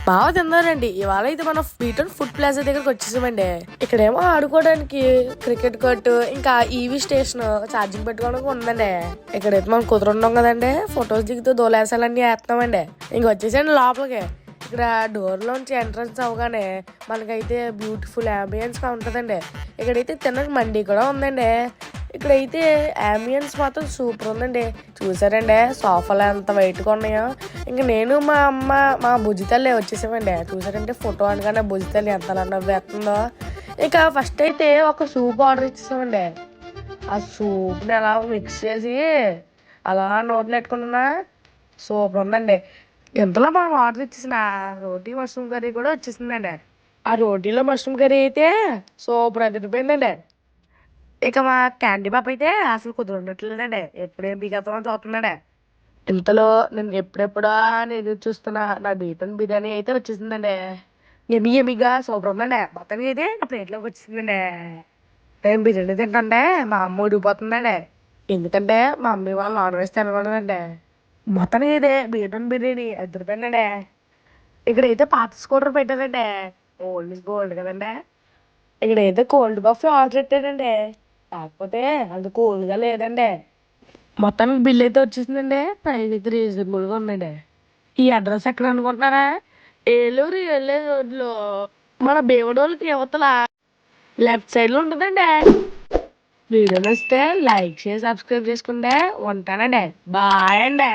బాగా తిన్నారండి. ఇవాళ అయితే మనం బీటన్ ఫుడ్ ప్లాజా దగ్గరకు వచ్చేసామండి. ఇక్కడేమో ఆడుకోవడానికి క్రికెట్ కోర్టు, ఇంకా ఈవీ స్టేషన్, ఛార్జింగ్ పెట్టుకోవడానికి ఉందండి. ఇక్కడైతే మనం కుదురుండం కదండి, ఫొటోస్ దిగుతూ దోలేసాలన్నీ వేస్తున్నామండి. ఇంక వచ్చేసండి లోపలికి. ఇక్కడ డోర్ లోంచి ఎంట్రన్స్ అవగానే మనకైతే బ్యూటిఫుల్ అంబియన్స్ గా ఉంటుందండి. ఇక్కడైతే తినడానికి మండి కూడా ఉందండి. ఇక్కడైతే అంబియన్స్ మాత్రం సూపర్ ఉందండి. చూసారండి సోఫాలు ఎంత వెయిట్గా ఉన్నాయో. ఇంక నేను మా అమ్మ మా బుజ్జి తల్లి వచ్చేసామండి. చూసారంటే ఫోటో అనగానే బుజ్జి తల్లి ఎంత నవ్వేస్తుందో. ఇక ఫస్ట్ అయితే ఒక సూప్ ఆర్డర్ ఇచ్చేసామండి. ఆ సూప్ని అలా మిక్స్ చేసి అలా నోట్లో పెట్టుకున్నా సూపర్ ఉందండి. ఇంతలో మనం ఆర్డర్ ఇచ్చేసిన రోటీ మష్రూమ్ కర్రీ కూడా వచ్చేసిందండి. ఆ రోటీలో మష్రూమ్ కర్రీ అయితే సూపర్ అదిరిపోయిందండి. ఇక మా క్యాండీ పాప అయితే అసలు కుదరట్లేదండి. ఎప్పుడేం బిగేద్దామని చూస్తున్నాడే. ఇంతలో నేను ఎప్పుడెప్పుడా అని ఎదురు చూస్తున్నా నా బీటన్ బిర్యానీ అయితే వచ్చేసిందండి. ఎమి ఎమిగా సూపర్ ఉందండి. మొత్తానికి అయితే నా ప్లేట్లోకి వచ్చేసిందండి. నేను బిర్యానీ తింటుంటే మా అమ్మ ఊడిపోతుందండి. ఎందుకంటే మా మమ్మీ వాళ్ళు నాన్ వెజ్ తినకూడదండి. మొత్తానికి అయితే బీటన్ బిర్యానీ అదిరిపోయిందండి. ఇక్కడైతే పాత స్కూటర్ పెట్టారండి. ఓల్డ్ ఇస్ గోల్డ్ కదండి. ఇక్కడైతే కోల్డ్ కాఫీ ఆర్డర్ పెట్టానండి. కాకపోతే అంత కూల్గా లేదండి. మొత్తానికి బిల్ అయితే వచ్చేసిందండి. ప్రైస్ అయితే రీజనబుల్గా ఉందండి. ఈ అడ్రస్ ఎక్కడ అనుకుంటున్నారా? ఏలూరు వెళ్ళే రోడ్లో మన భీమడోళ్ళకి యువతల లెఫ్ట్ సైడ్లో ఉంటుందండి. వీడియో నచ్చితే లైక్ చేసి సబ్స్క్రైబ్ చేసుకుంటే ఉంటానండి. బాయ్ అండి.